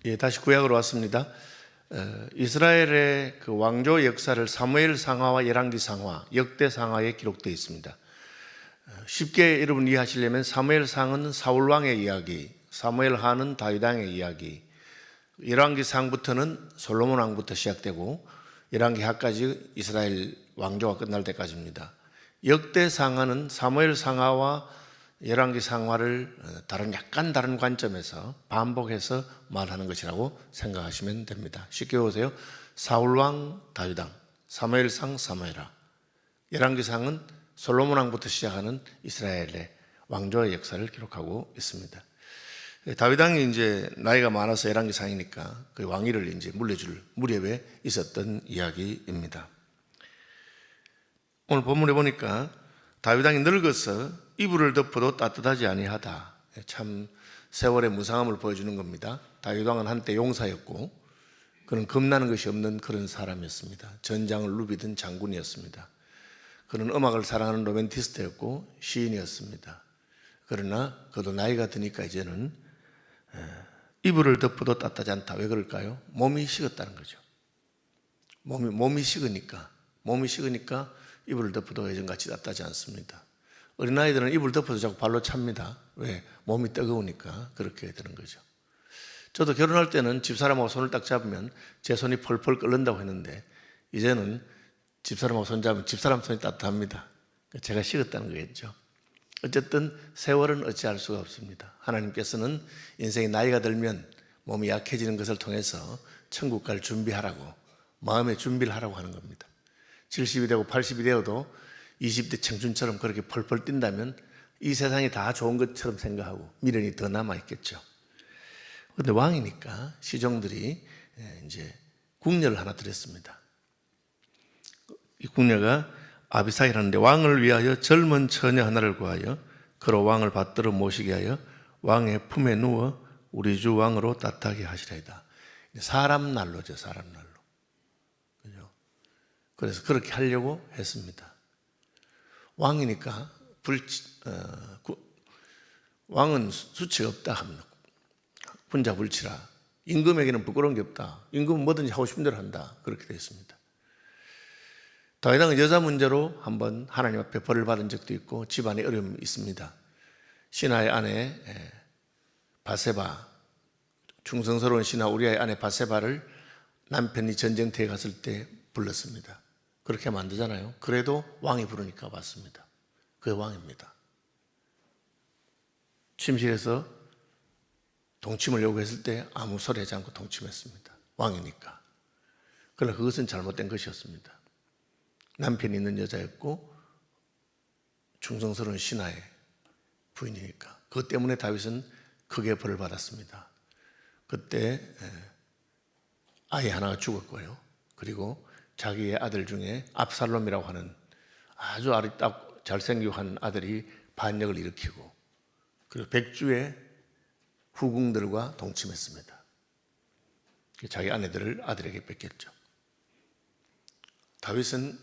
예, 다시 구약으로 왔습니다. 이스라엘의 그 왕조 역사를 사무엘 상하와 열왕기 상하, 역대 상하에 기록되어 있습니다. 쉽게 여러분 이해하시려면 사무엘 상은 사울 왕의 이야기, 사무엘 하는 다윗 왕의 이야기, 열왕기 상부터는 솔로몬 왕부터 시작되고 열왕기 하까지 이스라엘 왕조가 끝날 때까지입니다. 역대 상하는 사무엘 상하와 열왕기 상하를 약간 다른 관점에서 반복해서 말하는 것이라고 생각하시면 됩니다. 쉽게 보세요. 사울왕, 다윗왕, 사무엘상, 사무엘하. 열왕기상은 솔로몬 왕부터 시작하는 이스라엘의 왕조의 역사를 기록하고 있습니다. 다윗왕이 이제 나이가 많아서 열왕기상이니까 그 왕위를 이제 물려줄 무렵에 있었던 이야기입니다. 오늘 본문에 보니까 다윗왕이 늙어서 이불을 덮어도 따뜻하지 아니하다. 참 세월의 무상함을 보여주는 겁니다. 다윗왕은 한때 용사였고 그는 겁나는 것이 없는 그런 사람이었습니다. 전장을 누비던 장군이었습니다. 그는 음악을 사랑하는 로맨티스트였고 시인이었습니다. 그러나 그도 나이가 드니까 이제는 이불을 덮어도 따뜻하지 않다. 왜 그럴까요? 몸이 식었다는 거죠. 몸이 식으니까 이불을 덮어도 예전같이 따뜻하지 않습니다. 어린아이들은 이불 덮어도 자꾸 발로 찹니다. 왜? 몸이 뜨거우니까 그렇게 되는 거죠. 저도 결혼할 때는 집사람하고 손을 딱 잡으면 제 손이 펄펄 끓는다고 했는데 이제는 집사람하고 손 잡으면 집사람 손이 따뜻합니다. 제가 식었다는 거겠죠. 어쨌든 세월은 어찌할 수가 없습니다. 하나님께서는 인생의 나이가 들면 몸이 약해지는 것을 통해서 천국 갈 준비하라고, 마음의 준비를 하라고 하는 겁니다. 70이 되고 80이 되어도 20대 청춘처럼 그렇게 펄펄 뛴다면 이 세상이 다 좋은 것처럼 생각하고 미련이 더 남아있겠죠. 그런데 왕이니까 시종들이 이제 궁녀를 하나 드렸습니다. 이 궁녀가 아비사이라는데 왕을 위하여 젊은 처녀 하나를 구하여 그로 왕을 받들어 모시게 하여 왕의 품에 누워 우리 주 왕으로 따뜻하게 하시라이다. 사람 난로죠, 사람 난로. 그죠? 그래서 그렇게 하려고 했습니다. 왕이니까 왕은 수치가 없다 합니다. 군자불치라. 임금에게는 부끄러운 게 없다. 임금은 뭐든지 하고 싶은 대로 한다. 그렇게 되어 있습니다. 다윗왕은 여자 문제로 한번 하나님 앞에 벌을 받은 적도 있고 집안에 어려움이 있습니다. 신하의 아내 바세바, 충성스러운 신하 우리아의 아내 바세바를 남편이 전쟁터에 갔을 때 불렀습니다. 그렇게 하면 안 되잖아요. 그래도 왕이 부르니까 왔습니다. 그게 왕입니다. 침실에서 동침을 요구했을 때 아무 소리 하지 않고 동침했습니다. 왕이니까. 그러나 그것은 잘못된 것이었습니다. 남편이 있는 여자였고 충성스러운 신하의 부인이니까. 그것 때문에 다윗은 크게 벌을 받았습니다. 그때 아이 하나가 죽었고요. 그리고 자기의 아들 중에 압살롬이라고 하는 아주 아리따고 잘생기고 한 아들이 반역을 일으키고 그리고 백주의 후궁들과 동침했습니다. 자기 아내들을 아들에게 뺏겼죠. 다윗은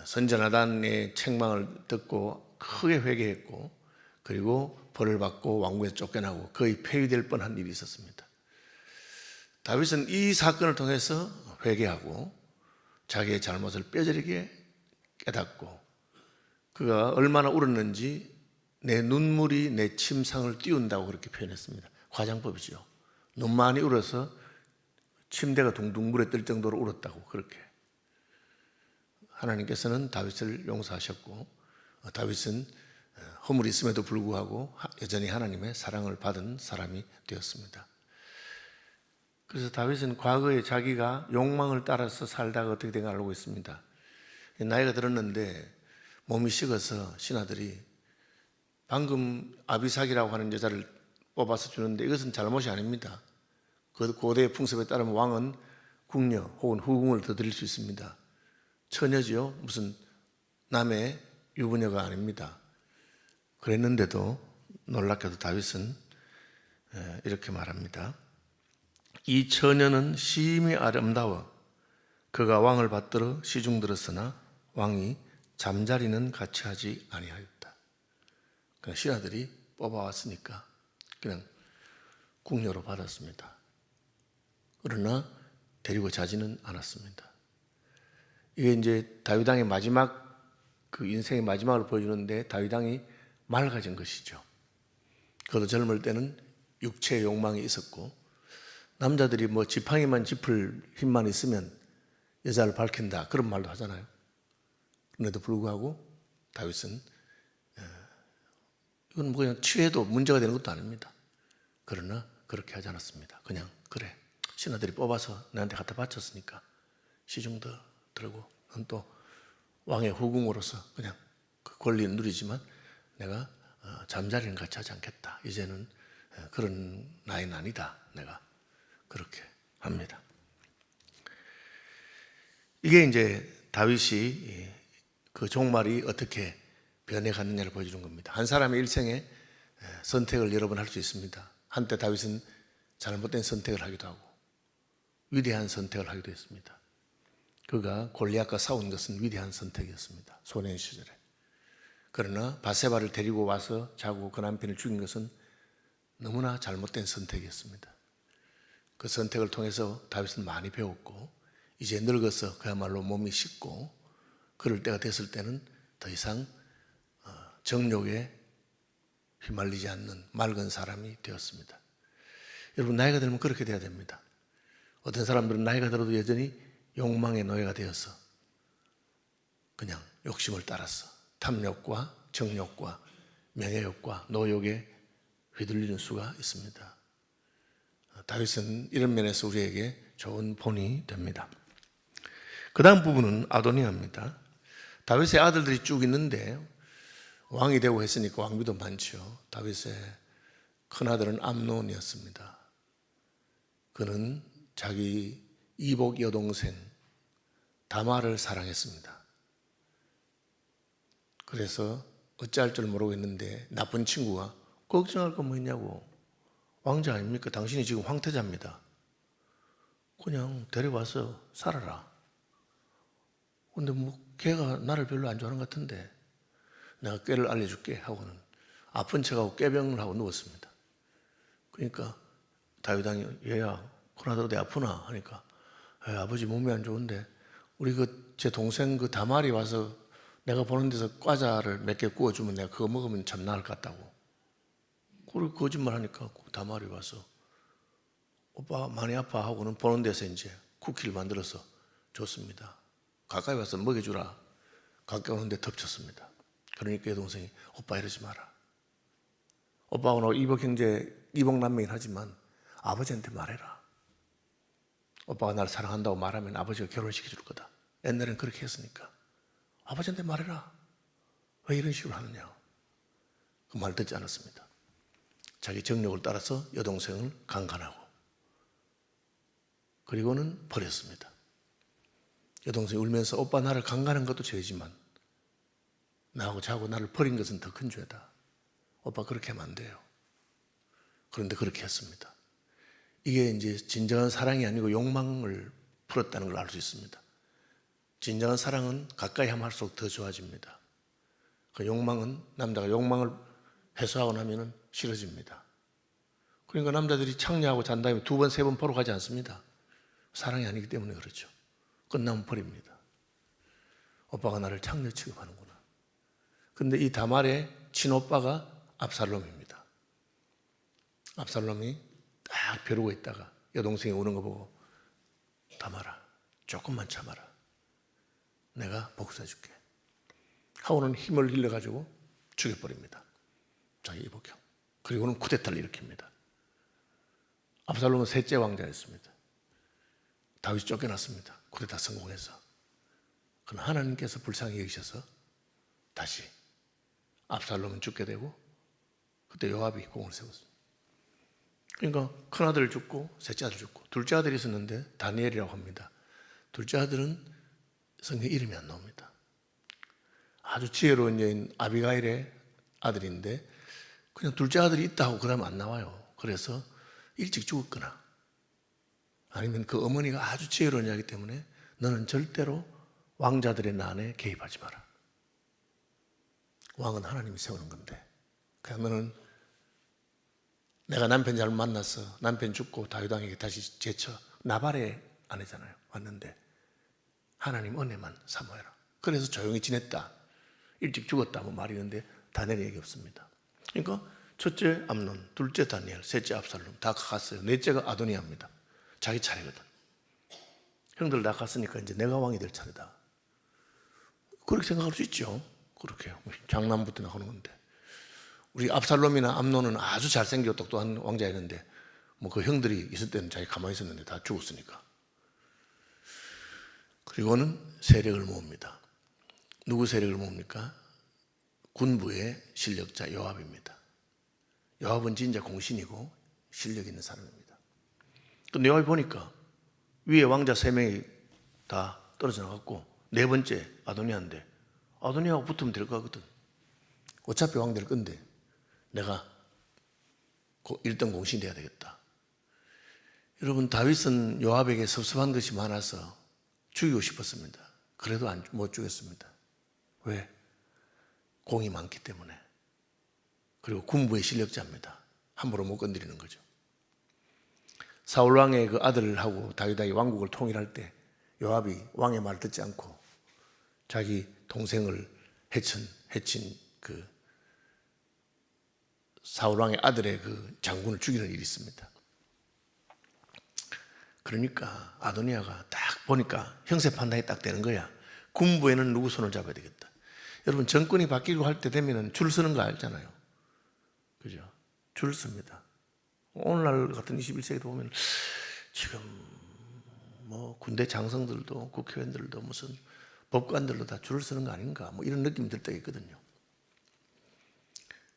선지자 나단의 책망을 듣고 크게 회개했고 그리고 벌을 받고 왕궁에서 쫓겨나고 거의 폐위될 뻔한 일이 있었습니다. 다윗은 이 사건을 통해서 회개하고 자기의 잘못을 뼈저리게 깨닫고 그가 얼마나 울었는지 내 눈물이 내 침상을 띄운다고 그렇게 표현했습니다. 과장법이죠. 눈 많이 울어서 침대가 둥둥 물에 뜰 정도로 울었다고 그렇게. 하나님께서는 다윗을 용서하셨고 다윗은 허물이 있음에도 불구하고 여전히 하나님의 사랑을 받은 사람이 되었습니다. 그래서 다윗은 과거에 자기가 욕망을 따라서 살다가 어떻게 된 걸 알고 있습니다. 나이가 들었는데 몸이 식어서 신하들이 방금 아비삭이라고 하는 여자를 뽑아서 주는데 이것은 잘못이 아닙니다. 그 고대의 풍습에 따르면 왕은 궁녀 혹은 후궁을 더 드릴 수 있습니다. 처녀지요. 무슨 남의 유부녀가 아닙니다. 그랬는데도 놀랍게도 다윗은 이렇게 말합니다. 이 처녀는 심히 아름다워 그가 왕을 받들어 시중 들었으나 왕이 잠자리는 같이 하지 아니하였다. 그러니까 신하들이 뽑아왔으니까 그냥 궁녀로 받았습니다. 그러나 데리고 자지는 않았습니다. 이게 이제 다윗 왕의 마지막 그 인생의 마지막을 보여주는데 다윗 왕이 맑아진 것이죠. 그도 젊을 때는 육체의 욕망이 있었고 남자들이 뭐 지팡이만 짚을 힘만 있으면 여자를 밝힌다 그런 말도 하잖아요. 그런데도 불구하고 다윗은 이건 뭐 그냥 취해도 문제가 되는 것도 아닙니다. 그러나 그렇게 하지 않았습니다. 그냥 그래 신하들이 뽑아서 나한테 갖다 바쳤으니까 시중도 들고 넌 또 왕의 후궁으로서 그냥 그 권리는 누리지만 내가 잠자리는 같이 하지 않겠다. 이제는 그런 나이는 아니다. 내가 그렇게 합니다. 이게 이제 다윗이 그 종말이 어떻게 변해갔느냐를 보여주는 겁니다. 한 사람의 일생에 선택을 여러 번 할 수 있습니다. 한때 다윗은 잘못된 선택을 하기도 하고 위대한 선택을 하기도 했습니다. 그가 골리앗과 싸운 것은 위대한 선택이었습니다. 소년 시절에. 그러나 바세바를 데리고 와서 자고 그 남편을 죽인 것은 너무나 잘못된 선택이었습니다. 그 선택을 통해서 다윗은 많이 배웠고 이제 늙어서 그야말로 몸이 식고 그럴 때가 됐을 때는 더 이상 정욕에 휘말리지 않는 맑은 사람이 되었습니다. 여러분 나이가 들면 그렇게 돼야 됩니다. 어떤 사람들은 나이가 들어도 여전히 욕망의 노예가 되어서 그냥 욕심을 따라서 탐욕과 정욕과 명예욕과 노욕에 휘둘리는 수가 있습니다. 다윗은 이런 면에서 우리에게 좋은 본이 됩니다. 그 다음 부분은 아도니아입니다. 다윗의 아들들이 쭉 있는데 왕이 되고 했으니까 왕비도 많죠. 다윗의 큰아들은 암논이었습니다. 그는 자기 이복 여동생 다말을 사랑했습니다. 그래서 어찌할 줄 모르고 있는데 나쁜 친구가 걱정할 거 뭐 있냐고 왕자 아닙니까? 당신이 지금 황태자입니다. 그냥 데려와서 살아라. 근데 뭐 걔가 나를 별로 안 좋아하는 것 같은데 내가 꾀를 알려줄게 하고는 아픈 척하고 꾀병을 하고 누웠습니다. 그러니까 다윗 왕이 얘야 그러다가 내 아프나 하니까 아버지 몸이 안 좋은데 우리 제 동생 다말이 와서 내가 보는 데서 과자를 몇 개 구워주면 내가 그거 먹으면 참 나을 것 같다고. 그리고 거짓말 하니까 다말이 와서 오빠 많이 아파 하고는 보는 데서 이제 쿠키를 만들어서 줬습니다. 가까이 와서 먹여주라. 가까이 오는데 덮쳤습니다. 그러니까 여동생이 오빠 이러지 마라. 오빠하고 이복 형제, 이복 남매긴 하지만 아버지한테 말해라. 오빠가 나를 사랑한다고 말하면 아버지가 결혼시켜 줄 거다. 옛날엔 그렇게 했으니까. 아버지한테 말해라. 왜 이런 식으로 하느냐. 그 말 듣지 않았습니다. 자기 정욕을 따라서 여동생을 강간하고 그리고는 버렸습니다. 여동생이 울면서 오빠 나를 강간한 것도 죄지만 나하고 자고 나를 버린 것은 더 큰 죄다. 오빠 그렇게 하면 안 돼요. 그런데 그렇게 했습니다. 이게 이제 진정한 사랑이 아니고 욕망을 풀었다는 걸 알 수 있습니다. 진정한 사랑은 가까이 하면 할수록 더 좋아집니다. 그 욕망은 남자가 욕망을 해소하고 나면 싫어집니다. 그러니까 남자들이 창녀하고 잔 다음에 2번, 3번 보러 가지 않습니다. 사랑이 아니기 때문에 그렇죠. 끝나면 버립니다. 오빠가 나를 창녀 취급하는구나. 근데 이 다말의 친오빠가 압살롬입니다. 압살롬이 딱 벼르고 있다가 여동생이 오는 거 보고 다말아 조금만 참아라. 내가 복수해 줄게. 하고는 힘을 빌려가지고 죽여버립니다. 자기 이복형. 그리고는 쿠데타를 일으킵니다. 압살롬은 셋째 왕자였습니다. 다윗이 쫓겨났습니다. 쿠데타 성공해서. 그러나 하나님께서 불쌍히 여기셔서 다시 압살롬은 죽게 되고 그때 요압이 공을 세웠습니다. 그러니까 큰아들 죽고 셋째 아들 죽고 둘째 아들이 있었는데 다니엘이라고 합니다. 둘째 아들은 성경에 이름이 안 나옵니다. 아주 지혜로운 여인 아비가일의 아들인데 그냥 둘째 아들이 있다고 그러면 안 나와요. 그래서 일찍 죽었거나 아니면 그 어머니가 아주 지혜로운 여자이기 때문에 너는 절대로 왕자들의 난에 개입하지 마라. 왕은 하나님이 세우는 건데 그냥 너는 내가 남편 잘못 만나서 남편 죽고 다윗 왕에게 다시 제쳐 나발의 아내잖아요. 왔는데 하나님 은혜만 사모해라. 그래서 조용히 지냈다. 일찍 죽었다 뭐 말이 있는데 다니엘 얘기 없습니다. 그러니까 첫째 암논, 둘째 다니엘, 셋째 압살롬 다 갔어요. 넷째가 아도니아입니다. 자기 차례거든. 형들 다 갔으니까 이제 내가 왕이 될 차례다. 그렇게 생각할 수 있죠. 그렇게 장남부터 나오는 건데 우리 압살롬이나 암논은 아주 잘생기고 똑똑한 왕자였는데 뭐 그 형들이 있을 때는 자기 가만히 있었는데 다 죽었으니까. 그리고는 세력을 모읍니다. 누구 세력을 모읍니까? 군부의 실력자 요압입니다. 요압은 진짜 공신이고 실력 있는 사람입니다. 근데 요압이 보니까 위에 왕자 3명이 다 떨어져 나갔고 네 번째 아도니아인데 아도니아하고 붙으면 될 거 같거든. 어차피 왕 될 건데 내가 1등 공신이 돼야 되겠다. 여러분 다윗은 요압에게 섭섭한 것이 많아서 죽이고 싶었습니다. 그래도 못 죽였습니다. 왜? 공이 많기 때문에. 그리고 군부의 실력자입니다. 함부로 못 건드리는 거죠. 사울왕의 그 아들하고 다윗이 왕국을 통일할 때 요압이 왕의 말 듣지 않고 자기 동생을 해친 그 사울왕의 아들의 그 장군을 죽이는 일이 있습니다. 그러니까 아도니아가 딱 보니까 형세 판단이 딱 되는 거야. 군부에는 누구 손을 잡아야 되겠다. 여러분 정권이 바뀌고 할 때 되면 줄 서는 거 알잖아요. 그죠? 줄 섭니다. 오늘날 같은 21세기도 보면 지금 뭐 군대 장성들도 국회의원들도 무슨 법관들도 다 줄을 서는 거 아닌가 뭐 이런 느낌이 들 때가 있거든요.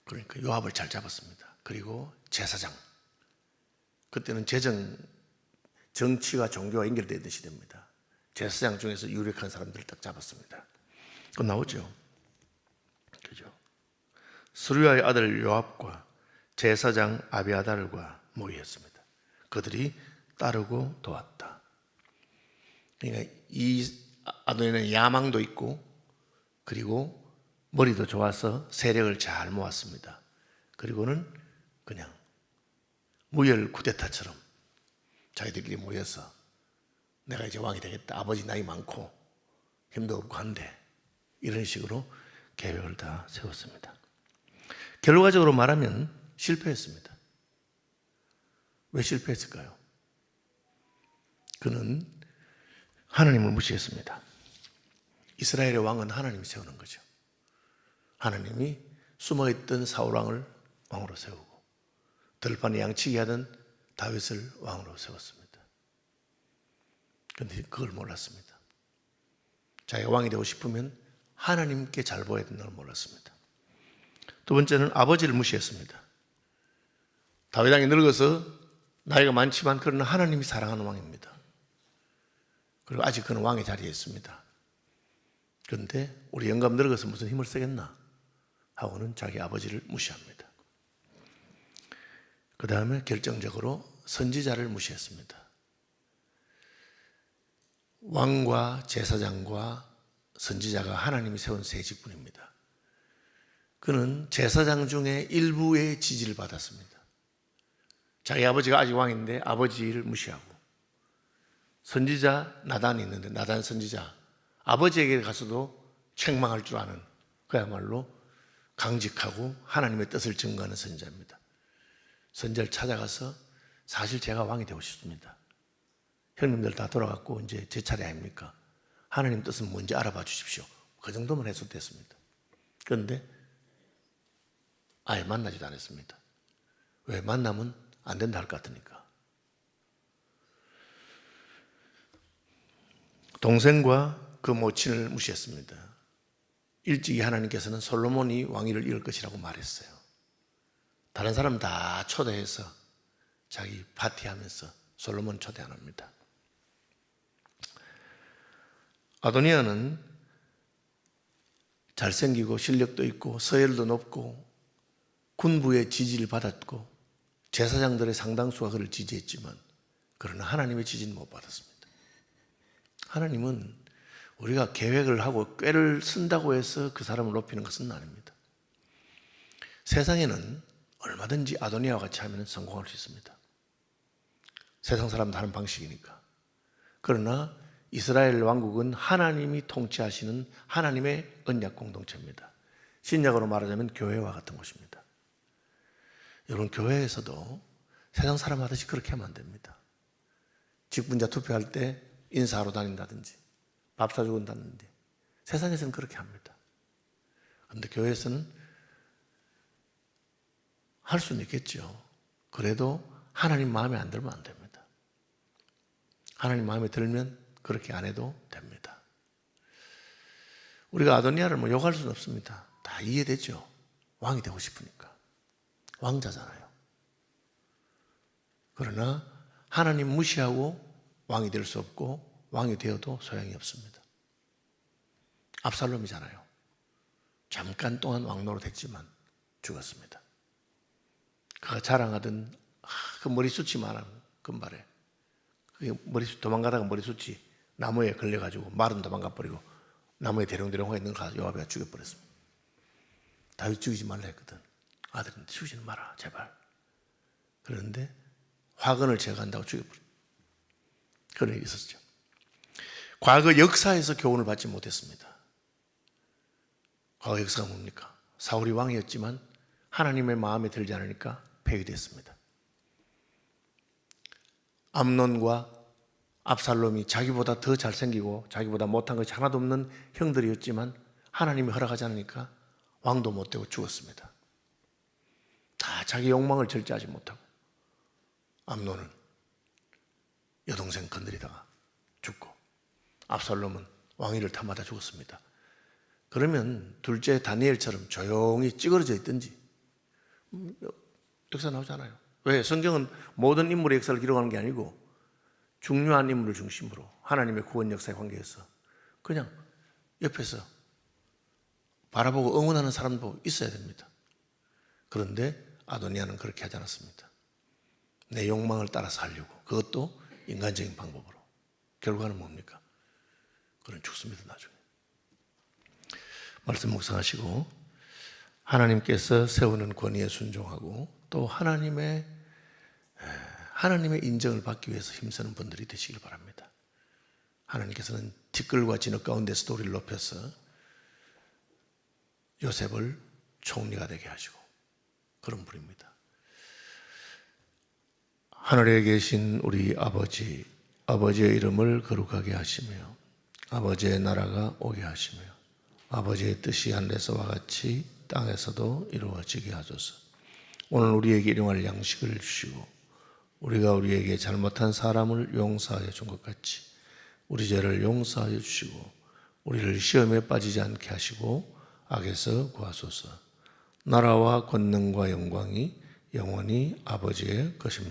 그러니까 요압을 잘 잡았습니다. 그리고 제사장. 그때는 정치와 종교가 연결되던 시대입니다. 제사장 중에서 유력한 사람들을 딱 잡았습니다. 그거 나오죠. 그죠? 스루야의 아들 요압과 제사장 아비아달과 모이었습니다. 그들이 따르고 도왔다. 그러니까 이 아도니아는 야망도 있고 그리고 머리도 좋아서 세력을 잘 모았습니다. 그리고는 그냥 무혈 쿠데타처럼 자기들끼리 모여서 내가 이제 왕이 되겠다. 아버지 나이 많고 힘도 없고 한데 이런 식으로 계획을 다 세웠습니다. 결과적으로 말하면 실패했습니다. 왜 실패했을까요? 그는 하나님을 무시했습니다. 이스라엘의 왕은 하나님이 세우는 거죠. 하나님이 숨어있던 사울왕을 왕으로 세우고 들판에 양치기 하던 다윗을 왕으로 세웠습니다. 그런데 그걸 몰랐습니다. 자기가 왕이 되고 싶으면 하나님께 잘 보여야 된다는 걸 몰랐습니다. 두 번째는 아버지를 무시했습니다. 다윗 왕이 늙어서 나이가 많지만 그러나 하나님이 사랑하는 왕입니다. 그리고 아직 그는 왕의 자리에 있습니다. 그런데 우리 영감 늙어서 무슨 힘을 쓰겠나 하고는 자기 아버지를 무시합니다. 그 다음에 결정적으로 선지자를 무시했습니다. 왕과 제사장과 선지자가 하나님이 세운 세 직분입니다. 그는 제사장 중에 일부의 지지를 받았습니다. 자기 아버지가 아직 왕인데 아버지를 무시하고, 선지자 나단이 있는데 나단 선지자 아버지에게 가서도 책망할 줄 아는, 그야말로 강직하고 하나님의 뜻을 증거하는 선지자입니다. 선지자를 찾아가서 사실 제가 왕이 되고 싶습니다. 형님들 다 돌아갔고 이제 제 차례 아닙니까? 하나님 뜻은 뭔지 알아봐 주십시오. 그 정도만 해도 됐습니다. 그런데 아예 만나지도 않았습니다. 왜? 만나면 안 된다 할 것 같으니까. 동생과 그 모친을 무시했습니다. 일찍이 하나님께서는 솔로몬이 왕위를 이을 것이라고 말했어요. 다른 사람 다 초대해서 자기 파티하면서 솔로몬 초대 안 합니다. 아도니아는 잘생기고 실력도 있고 서열도 높고 군부의 지지를 받았고 제사장들의 상당수가 그를 지지했지만, 그러나 하나님의 지지는 못 받았습니다. 하나님은 우리가 계획을 하고 꾀를 쓴다고 해서 그 사람을 높이는 것은 아닙니다. 세상에는 얼마든지 아도니아와 같이 하면 성공할 수 있습니다. 세상 사람도 하는 방식이니까. 그러나 이스라엘 왕국은 하나님이 통치하시는 하나님의 언약 공동체입니다. 신약으로 말하자면 교회와 같은 곳입니다. 여러분, 교회에서도 세상 사람 하듯이 그렇게 하면 안 됩니다. 직분자 투표할 때 인사하러 다닌다든지 밥 사주고 온다든지 세상에서는 그렇게 합니다. 그런데 교회에서는 할 수는 있겠죠. 그래도 하나님 마음에 안 들면 안 됩니다. 하나님 마음에 들면 그렇게 안 해도 됩니다. 우리가 아도니아를 뭐 욕할 수는 없습니다. 다 이해되죠. 왕이 되고 싶으니까. 왕자잖아요. 그러나 하나님 무시하고 왕이 될 수 없고 왕이 되어도 소용이 없습니다. 압살롬이잖아요. 잠깐 동안 왕노로 됐지만 죽었습니다. 그가 자랑하던 그 머리숱이만한 금발에 머리숱 도망가다가 머리숱이 나무에 걸려가지고 말은 도망가 버리고 나무에 대롱대롱 있는 거 요압이 죽여버렸습니다. 다윗 죽이지 말라 했거든. 아들인데 죽이지 마라 제발. 그런데 화근을 제거한다고 죽여버렸어요. 그런 일이 있었죠. 과거 역사에서 교훈을 받지 못했습니다. 과거 역사가 뭡니까? 사울이 왕이었지만 하나님의 마음에 들지 않으니까 폐위됐습니다. 암논과 압살롬이 자기보다 더 잘생기고 자기보다 못한 것이 하나도 없는 형들이었지만 하나님이 허락하지 않으니까 왕도 못 되고 죽었습니다. 다 자기 욕망을 절제하지 못하고 암논은 여동생 건드리다가 죽고 압살롬은 왕위를 탐하다 죽었습니다. 그러면 둘째 다니엘처럼 조용히 찌그러져 있든지 역사 나오잖아요. 왜? 성경은 모든 인물의 역사를 기록하는 게 아니고 중요한 인물을 중심으로 하나님의 구원 역사의 관계에서 그냥 옆에서 바라보고 응원하는 사람도 있어야 됩니다. 그런데 아도니아는 그렇게 하지 않았습니다. 내 욕망을 따라서 하려고, 그것도 인간적인 방법으로. 결과는 뭡니까? 그는 죽습니다. 나중에. 말씀 묵상하시고 하나님께서 세우는 권위에 순종하고 또 하나님의 인정을 받기 위해서 힘쓰는 분들이 되시길 바랍니다. 하나님께서는 티끌과 진흙 가운데서도 우리를 높여서 요셉을 총리가 되게 하시고 그런 분입니다. 하늘에 계신 우리 아버지, 아버지의 이름을 거룩하게 하시며 아버지의 나라가 오게 하시며 아버지의 뜻이 하늘에서와 같이 땅에서도 이루어지게 하소서. 오늘 우리에게 일용할 양식을 주시고 우리가 우리에게 잘못한 사람을 용서하여 준 것 같이 우리 죄를 용서하여 주시고 우리를 시험에 빠지지 않게 하시고 악에서 구하소서. 나라와 권능과 영광이 영원히 아버지의 것입니다.